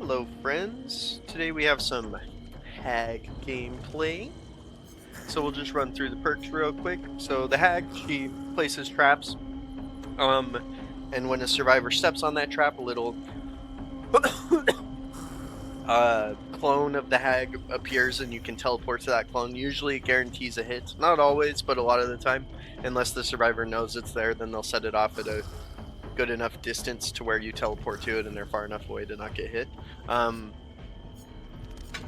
Hello friends, today we have some hag gameplay. So we'll just run through the perks real quick. So the hag, she places traps, and when a survivor steps on that trap, a little clone of the hag appears and you can teleport to that clone. Usually it guarantees a hit, not always, but a lot of the time. Unless the survivor knows it's there, then they'll set it off at a good enough distance to where you teleport to it and they're far enough away to not get hit.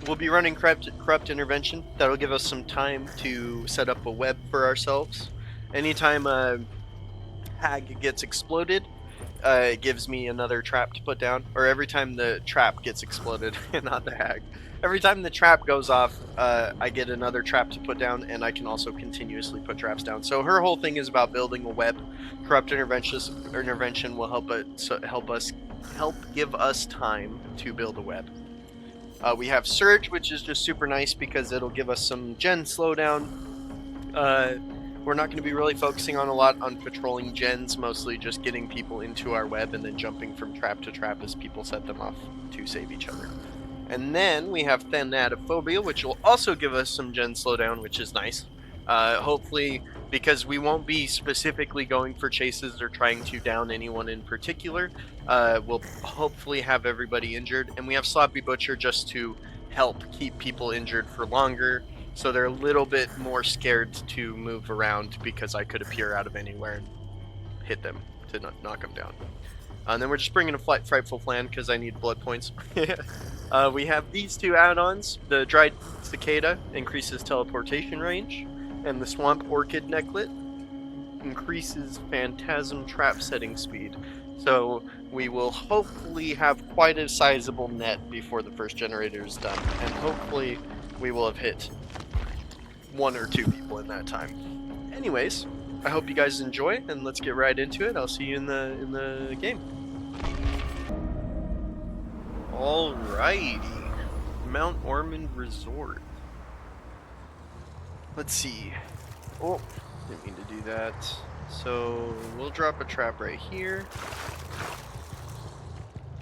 We'll be running corrupt intervention. That'll give us some time to set up a web for ourselves. Anytime a hag gets exploded, it gives me another trap to put down. Or every time the trap gets exploded, not the hag. Every time the trap goes off, I get another trap to put down, and I can also continuously put traps down. So her whole thing is about building a web. Corrupt intervention will help give us time to build a web. We have Surge, which is just super nice because it'll give us some gen slowdown. We're not going to be really focusing on a lot on patrolling gens, mostly just getting people into our web and then jumping from trap to trap as people set them off to save each other. And then we have Thanatophobia, which will also give us some gen slowdown, which is nice. Hopefully, because we won't be specifically going for chases or trying to down anyone in particular, we'll hopefully have everybody injured. And we have Sloppy Butcher just to help keep people injured for longer, so they're a little bit more scared to move around because I could appear out of anywhere and hit them to knock them down. And then we're just bringing a Frightful Flan because I need blood points. We have these two add-ons. The Dried Cicada increases teleportation range, and the Swamp Orchid Necklet increases Phantasm trap setting speed. So we will hopefully have quite a sizable net before the first generator is done, and hopefully we will have hit 1 or 2 people in that time. Anyways, I hope you guys enjoy, and let's get right into it. I'll see you in the game. Alrighty, Mount Ormond Resort. Let's see. Oh, didn't mean to do that. So we'll drop a trap right here.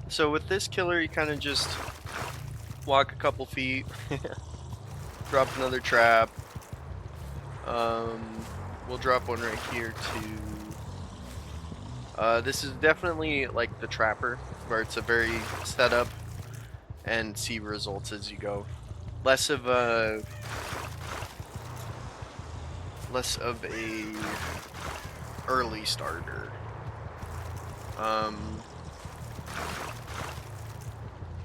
So with this killer, you kind of just walk a couple feet, drop another trap. We'll drop one right here too. This is definitely like the Trapper, where it's a very setup and see results as you go. Less of a early starter.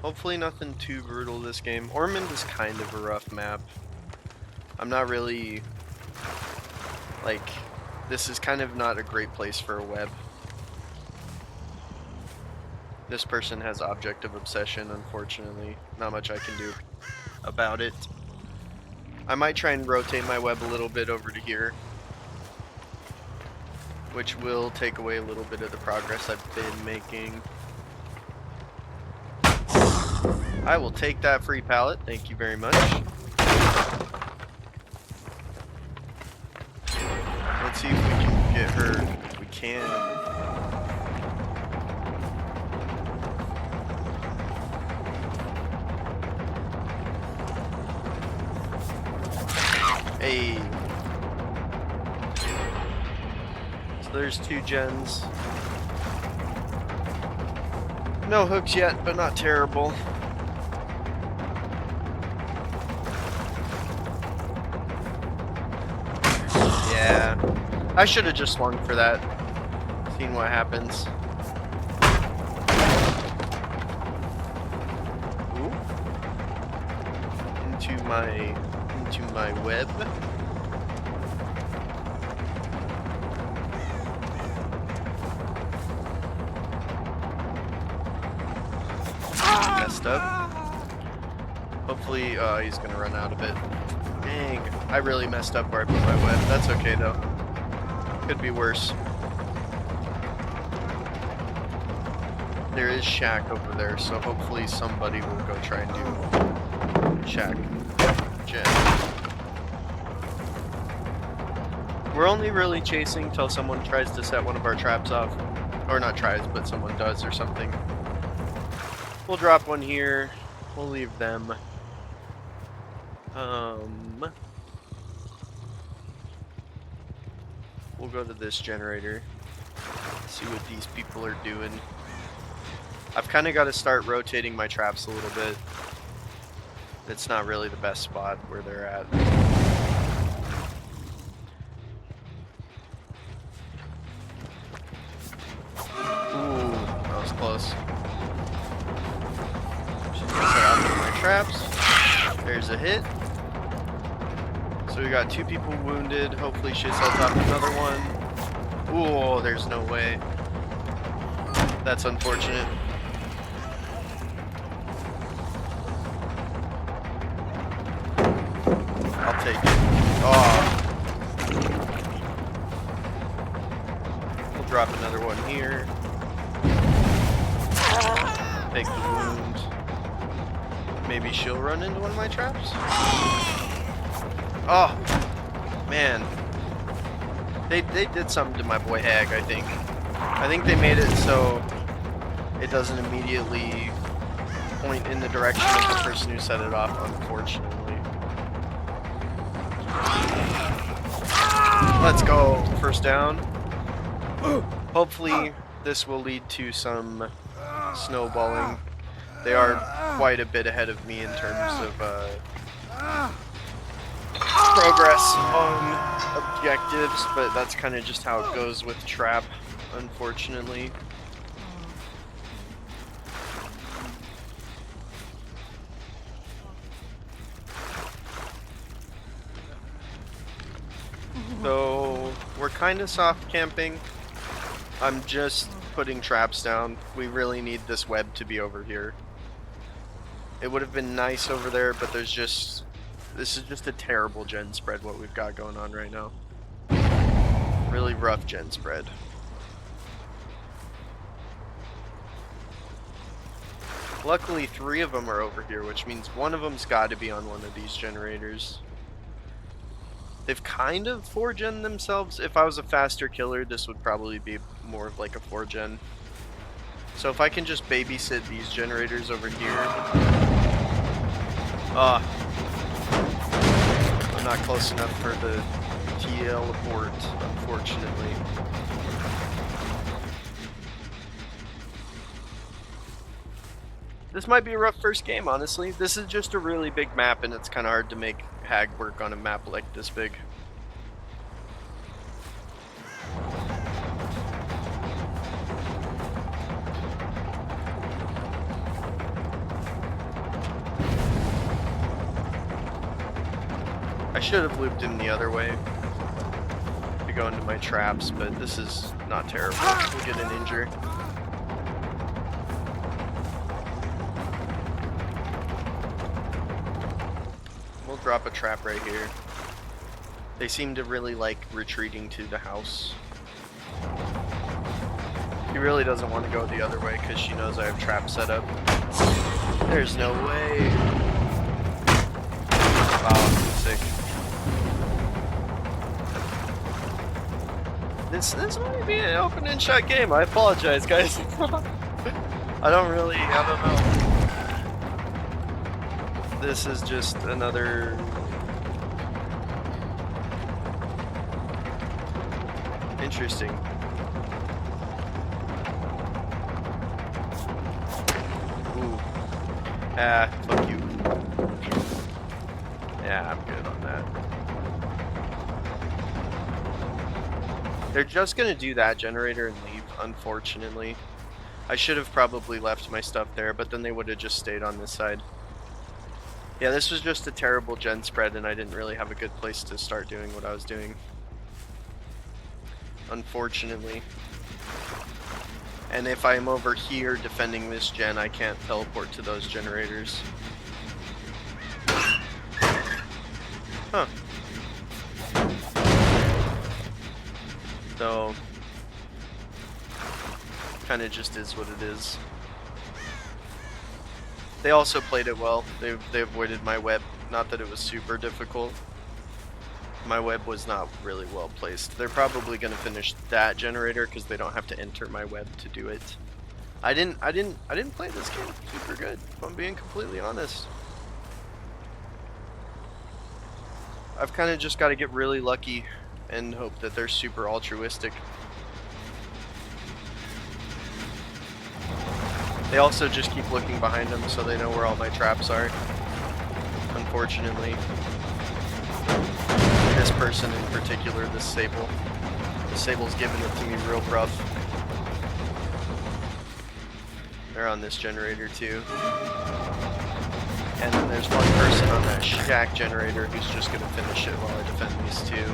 Hopefully nothing too brutal this game. Ormond is kind of a rough map. I'm not really like, this is kind of not a great place for a web. This person has Object of Obsession, unfortunately. Not much I can do about it. I might try and rotate my web a little bit over to here, which will take away a little bit of the progress I've been making. I will take that free pallet, thank you very much. Let's see if we can get her. We can. Hey. So there's 2 gens. No hooks yet, but not terrible. Yeah. I should have just swung for that. Seen what happens. Ooh. Into my web. Messed up. Hopefully, he's gonna run out of it. Dang, I really messed up where I put my web. That's okay though. Could be worse. There is Shack over there, so hopefully somebody will go try and do Shack gen. We're only really chasing till someone tries to set one of our traps off. Or not tries, but someone does or something. We'll drop one here. We'll leave them. We'll go to this generator. See what these people are doing. I've kind of got to start rotating my traps a little bit. It's not really the best spot where they're at. Ooh, that was close. Just gonna set out my traps. There's a hit. So we got 2 people wounded. Hopefully shit's health off another one. Ooh, there's no way. That's unfortunate. I'll take it. Oh. We'll drop another one here. Take the wound. Maybe she'll run into one of my traps? Oh, man. They did something to my boy Hag, I think. I think they made it so it doesn't immediately point in the direction of the person who set it off, unfortunately. Let's go. First down. Hopefully this will lead to some snowballing. They are quite a bit ahead of me in terms of progress on objectives, but that's kind of just how it goes with trap, unfortunately. So we're kind of soft camping. I'm just putting traps down. We really need this web to be over here. It would have been nice over there, but this is just a terrible gen spread what we've got going on right now. Really rough gen spread. Luckily 3 of them are over here, which means one of them's got to be on one of these generators. They've kind of 4-gen themselves. If I was a faster killer, this would probably be more of like a 4-gen. So if I can just babysit these generators over here. I'm not close enough for the teleport, unfortunately. This might be a rough first game, honestly. This is just a really big map, and it's kind of hard to make Hag work on a map like this big. I should have looped him the other way to go into my traps, but this is not terrible. We'll get an injury. We'll drop a trap right here. They seem to really like retreating to the house. He really doesn't want to go the other way because she knows I have traps set up. There's no way. Wow, I'm sick. This might be an open and shut game. I apologize, guys. I don't know. This is just another... Interesting. Ooh. Ah, fuck you. Yeah, I'm good on that. They're just gonna do that generator and leave, unfortunately. I should have probably left my stuff there, but then they would have just stayed on this side. Yeah, this was just a terrible gen spread, and I didn't really have a good place to start doing what I was doing. Unfortunately. And if I'm over here defending this gen, I can't teleport to those generators. Huh. So, kind of just is what it is. They also played it well. They avoided my web. Not that it was super difficult. My web was not really well placed. They're probably going to finish that generator because they don't have to enter my web to do it. I didn't play this game super good, if I'm being completely honest. I've kind of just got to get really lucky and hope that they're super altruistic. They also just keep looking behind them so they know where all my traps are. Unfortunately. This person in particular, this Sable. The Sable's giving it to me real rough. They're on this generator too. And then there's one person on that shack generator who's just gonna finish it while I defend these two.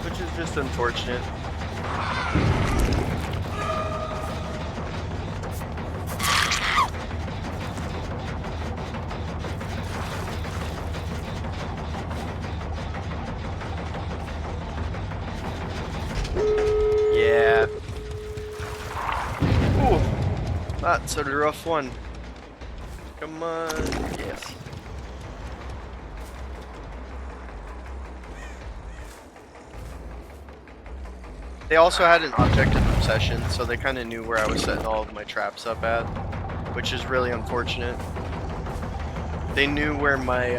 Which is just unfortunate. Yeah. Ooh, that's a rough one. Come on, yes. They also had an objective obsession, so they kind of knew where I was setting all of my traps up at, which is really unfortunate. They knew where my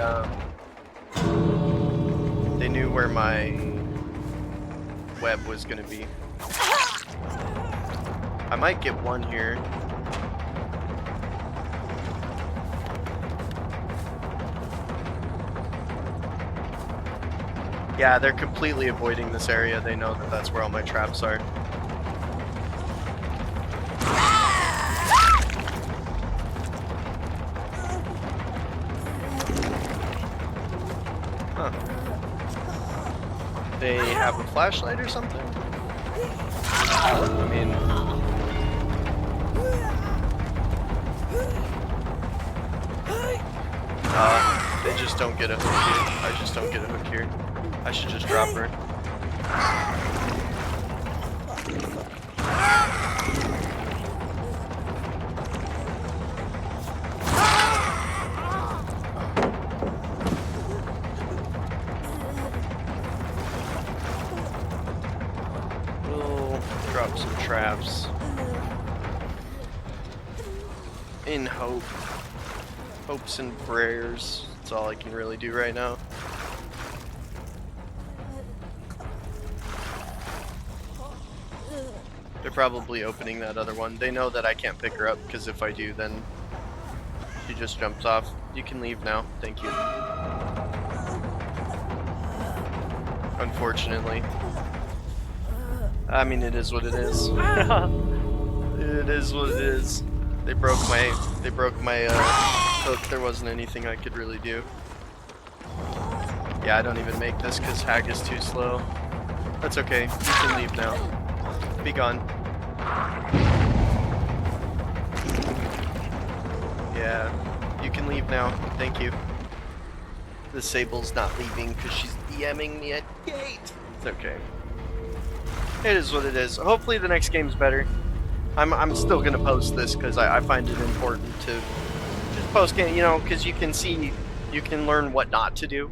web was gonna be. I might get one here. Yeah, they're completely avoiding this area. They know that that's where all my traps are. Huh. They have a flashlight or something? I mean... they just don't get a hook here. I just don't get a hook here. I should just drop her. We'll drop some traps. In hope. Hopes and prayers. That's all I can really do right now. They're probably opening that other one. They know that I can't pick her up, because if I do, then she just jumps off. You can leave now. Thank you. Unfortunately. I mean, it is what it is. It is what it is. They broke my hook. There wasn't anything I could really do. Yeah, I don't even make this because Hag is too slow. That's okay. You can leave now. Be gone. Yeah, you can leave now. Thank you. The Sable's not leaving because she's DMing me at gate. It's okay. It is what it is. Hopefully the next game's better. I'm still gonna post this because I find it important to just post game, you know, because you can see, you can learn what not to do.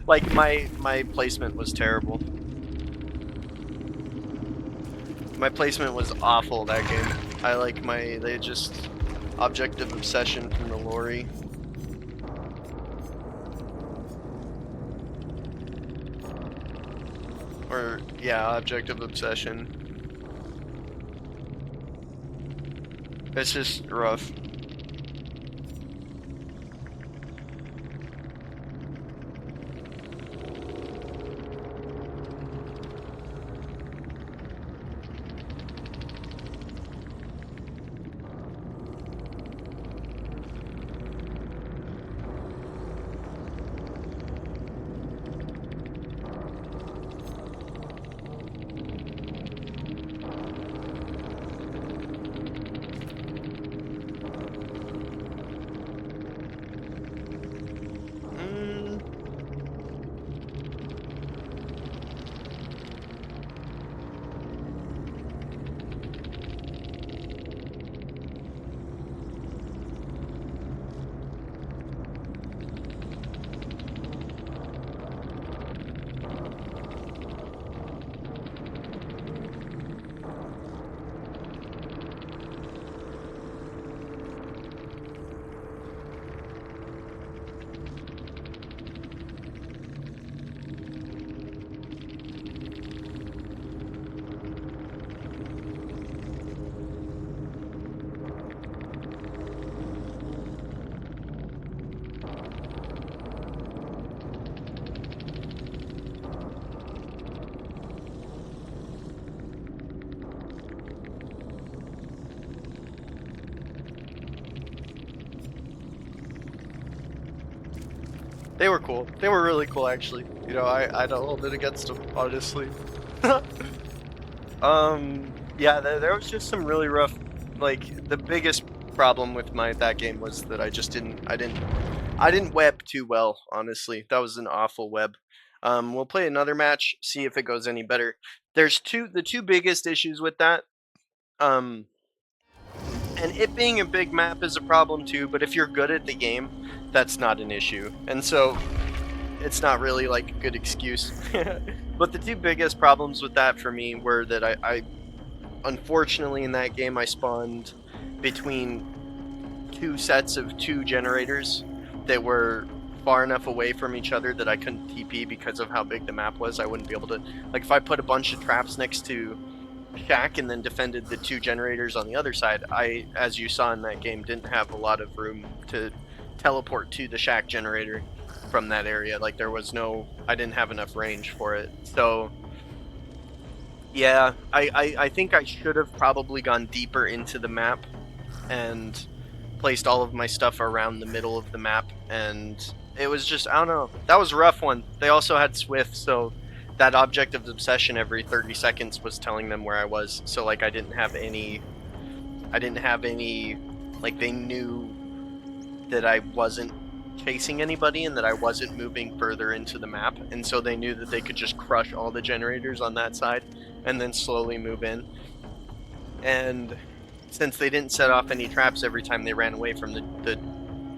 Like my placement was terrible. My placement was awful that game. They just objective obsession from the lorry. Or yeah, objective obsession. It's just rough. They were cool. They were really cool, actually. You know, I had a little bit against them, honestly. Yeah, there was just some really rough. Like the biggest problem with that game was that I didn't web too well. Honestly, that was an awful web. We'll play another match, see if it goes any better. The two biggest issues with that. Um, and it being a big map is a problem too. But if you're good at the game, that's not an issue. And so it's not really like a good excuse. But the two biggest problems with that for me were that I unfortunately in that game I spawned between two sets of two generators that were far enough away from each other that I couldn't TP because of how big the map was. I wouldn't be able to, like, if I put a bunch of traps next to Shack and then defended the two generators on the other side, I, as you saw in that game, didn't have a lot of room to teleport to the Shack generator from that area. Like, I didn't have enough range for it. So yeah, I think I should have probably gone deeper into the map and placed all of my stuff around the middle of the map, and it was just, I don't know, that was a rough one. They also had Swift, so that object of obsession every 30 seconds was telling them where I was, so like I didn't have any, like, they knew that I wasn't chasing anybody and that I wasn't moving further into the map, and so they knew that they could just crush all the generators on that side and then slowly move in. And since they didn't set off any traps every time they ran away from the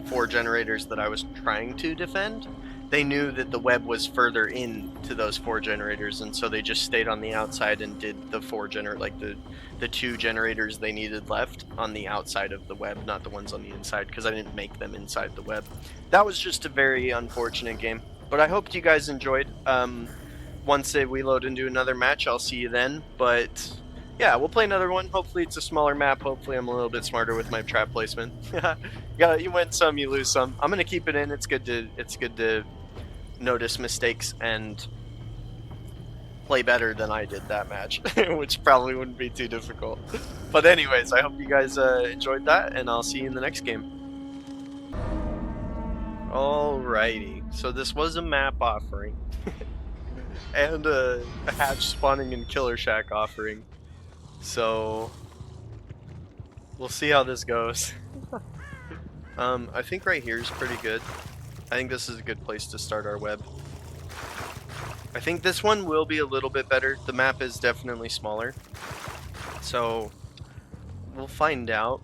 four generators that I was trying to defend, they knew that the web was further in to those four generators, and so they just stayed on the outside and did the the two generators they needed left on the outside of the web, not the ones on the inside, because I didn't make them inside the web. That was just a very unfortunate game, but I hope you guys enjoyed. Once we load into another match, I'll see you then, but yeah, we'll play another one. Hopefully it's a smaller map. Hopefully I'm a little bit smarter with my trap placement. You win some, you lose some. I'm gonna keep it in. It's good to notice mistakes and play better than I did that match, which probably wouldn't be too difficult. But anyways, I hope you guys enjoyed that, and I'll see you in the next game. Alrighty, so this was a map offering. And a hatch spawning and killer shack offering. So we'll see how this goes. I think right here is pretty good. I think this is a good place to start our web. I think this one will be a little bit better. The map is definitely smaller, so we'll find out.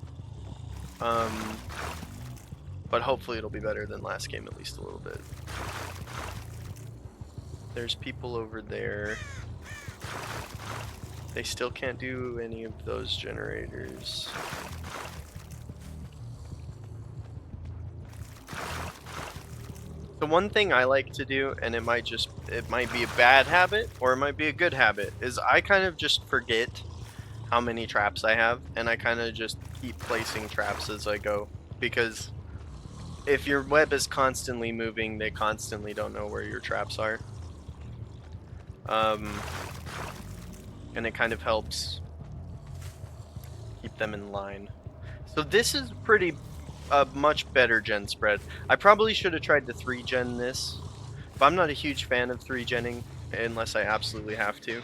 But hopefully it'll be better than last game, at least a little bit. There's people over there. They still can't do any of those generators. The one thing I like to do, and it might be a bad habit or it might be a good habit, is I kind of just forget how many traps I have, and I kind of just keep placing traps as I go, because if your web is constantly moving, they constantly don't know where your traps are. And it kind of helps keep them in line. So this is much better gen spread. I probably should have tried to 3-gen this, but I'm not a huge fan of 3-genning unless I absolutely have to.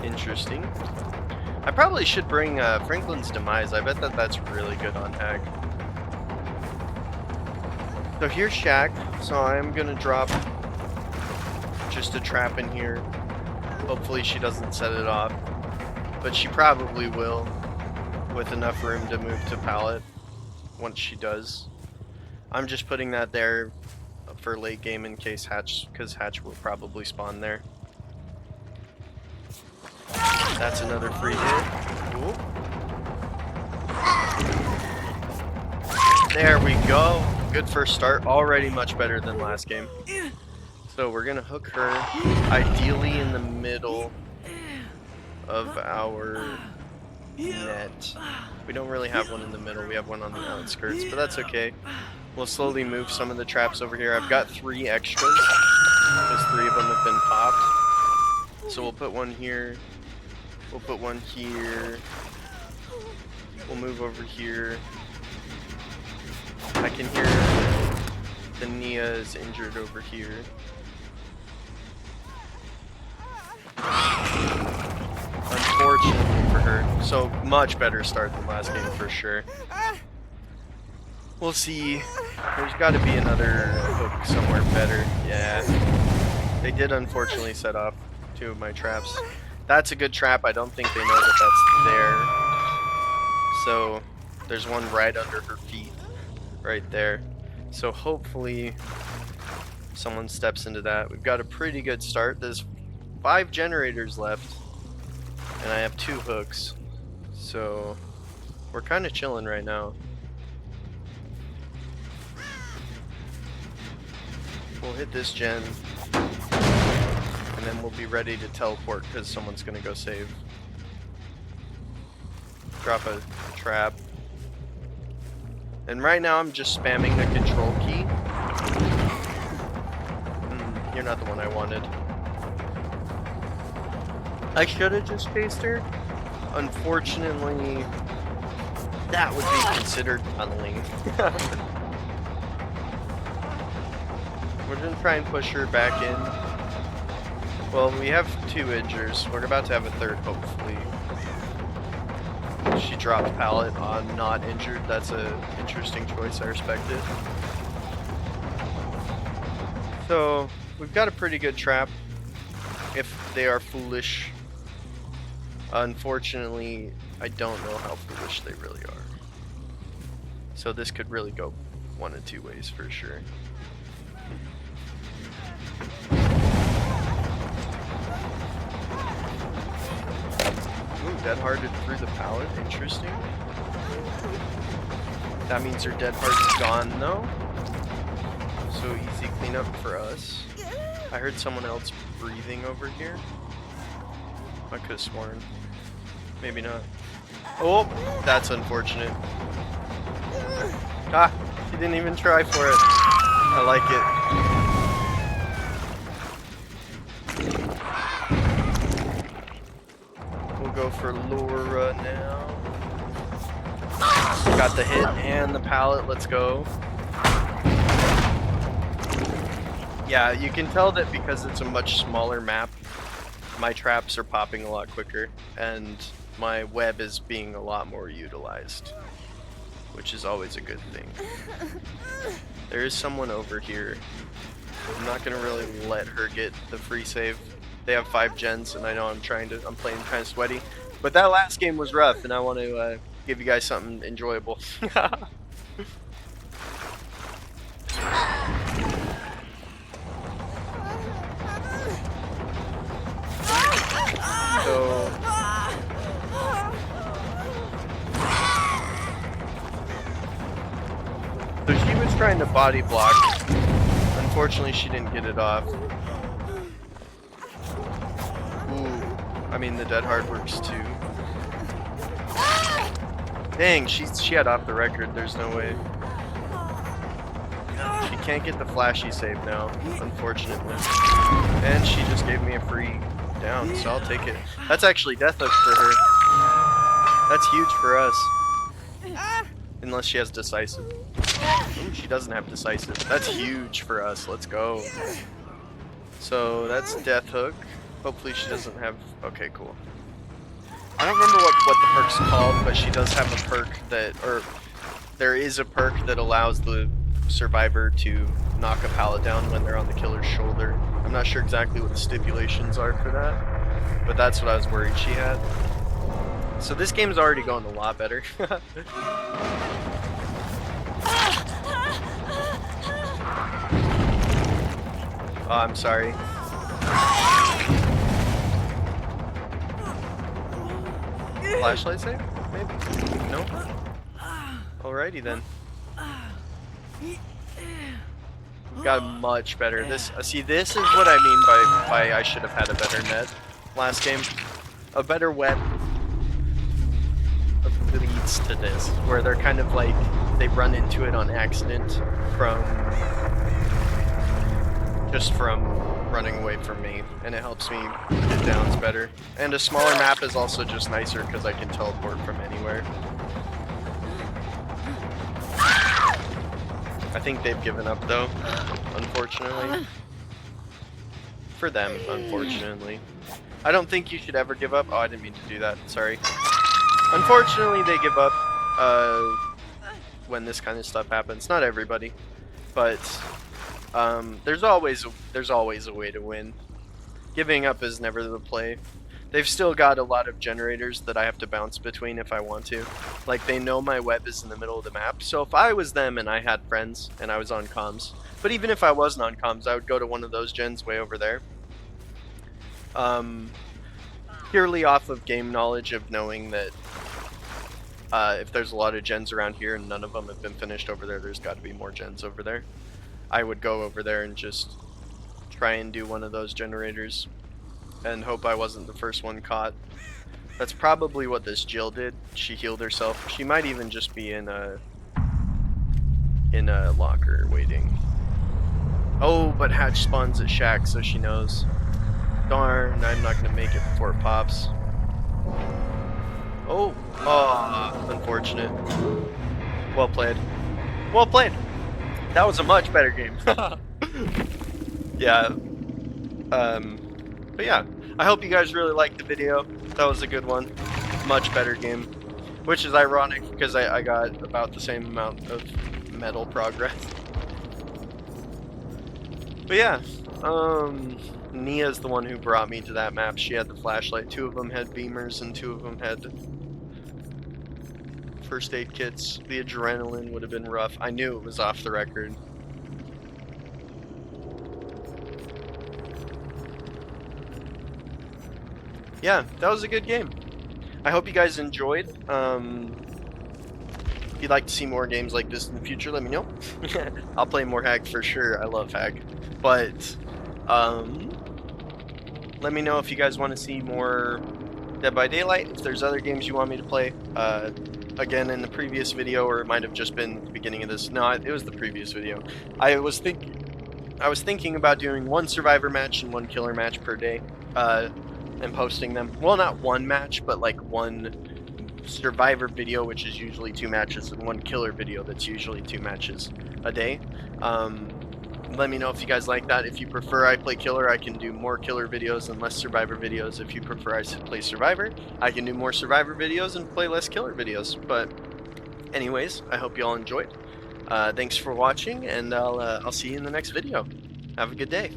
Interesting. I probably should bring Franklin's Demise. I bet that's really good on Hag. So here's Shack. So I'm gonna drop just a trap in here. Hopefully she doesn't set it off, but she probably will, with enough room to move to pallet once she does. I'm just putting that there for late game in case because Hatch will probably spawn there. That's another free hit. Ooh. There we go. Good first start. Already much better than last game. So we're gonna hook her, ideally in the middle of our net. We don't really have one in the middle. We have one on the outskirts, but that's okay. We'll slowly move some of the traps over here. I've got 3 extras because 3 of them have been popped. So we'll put one here. We'll put one here. We'll move over here. I can hear the Nia is injured over here. Unfortunately for her. So much better start than last game for sure. We'll see. There's got to be another hook somewhere better. Yeah. They did unfortunately set off 2 of my traps. That's a good trap. I don't think they know that that's there. So there's one right under her feet. Right there. So hopefully someone steps into that. We've got a pretty good start. There's 5 generators left. And I have 2 hooks. So we're kind of chilling right now. We'll hit this gen. And then we'll be ready to teleport because someone's going to go save. Drop a trap. And right now I'm just spamming the control key. You're not the one I wanted. I should have just chased her. Unfortunately, that would be considered tunneling. We're gonna try and push her back in. Well, we have 2 injures. We're about to have a 3rd, hopefully. She dropped pallet on not injured. That's an interesting choice. I respect it. So, we've got a pretty good trap. If they are foolish. Unfortunately, I don't know how foolish they really are. So this could really go 1 of 2 ways for sure. Ooh, dead-hearted through the pallet. Interesting. That means her dead heart's gone though. So easy cleanup for us. I heard someone else breathing over here. I could have sworn. Maybe not. Oh, that's unfortunate. Ah, she didn't even try for it. I like it. We'll go for Laura now. Got the hit and the pallet. Let's go. Yeah, you can tell that because it's a much smaller map, my traps are popping a lot quicker, and my web is being a lot more utilized, which is always a good thing. There is someone over here. I'm not gonna really let her get the free save. They have 5 gens, and I know I'm playing kind of sweaty, but that last game was rough, and I want to give you guys something enjoyable. So she was trying to body block. Unfortunately, she didn't get it off. Ooh, I mean the dead hard works too. Dang, she had off the record. There's no way. She can't get the flashy save now, unfortunately. And she just gave me a free down, so I'll take it. That's actually death hook for her. That's huge for us. Unless she has decisive. Ooh, she doesn't have decisive. That's huge for us. Let's go. So that's death hook. Hopefully she doesn't have... Okay, cool. I don't remember what the perk's called, but she does have a perk that... Or there is a perk that allows the survivor to knock a pallet down when they're on the killer's shoulder. I'm not sure exactly what the stipulations are for that, but that's what I was worried she had. So this game's already going a lot better. Oh, I'm sorry. Flashlight save? Maybe? Nope. Alrighty then. Got much better. This see, this is what I mean by I should have had a better net last game. A better web leads to this, where they're kind of like they run into it on accident from running away from me, and it helps me get downs better. And a smaller map is also just nicer because I can teleport from anywhere. I think they've given up though, unfortunately. For them, unfortunately. I don't think you should ever give up. Oh, I didn't mean to do that. Sorry. Unfortunately, they give up when this kind of stuff happens. Not everybody, but there's always a way to win. Giving up is never the play. They've still got a lot of generators that I have to bounce between if I want to. Like, they know my web is in the middle of the map, so if I was them and I had friends and I was on comms, but even if I wasn't on comms, I would go to one of those gens way over there. Purely off of game knowledge of knowing that if there's a lot of gens around here and none of them have been finished over there, there's got to be more gens over there. I would go over there and just try and do one of those generators and hope I wasn't the first one caught. That's probably what this Jill did. She healed herself. She might even just be in a locker waiting. Oh, but Hatch spawns at Shack, so she knows. Darn, I'm not gonna make it before it pops. Oh, unfortunate. Well played. Well played. That was a much better game. Yeah. But yeah, I hope you guys really liked the video. That was a good one. Much better game. Which is ironic because I got about the same amount of medal progress. But yeah, Nia's the one who brought me to that map. She had the flashlight. 2 of them had beamers and 2 of them had first aid kits. The adrenaline would have been rough. I knew it was off the record. Yeah, that was a good game. I hope you guys enjoyed. If you'd like to see more games like this in the future, let me know. I'll play more Hag for sure. I love Hag. But let me know if you guys want to see more Dead by Daylight, if there's other games you want me to play. Again, in the previous video, or it might have just been the beginning of this. No, it was the previous video. I was thinking about doing 1 survivor match and 1 killer match per day. And posting them. Well, not 1 match, but like 1 survivor video, which is usually 2 matches, and 1 killer video that's usually 2 matches a day. Let me know if you guys like that. If you prefer I play killer, I can do more killer videos and less survivor videos. If you prefer I play survivor, I can do more survivor videos and play less killer videos. But anyways, I hope you all enjoyed. Thanks for watching, and I'll see you in the next video. Have a good day.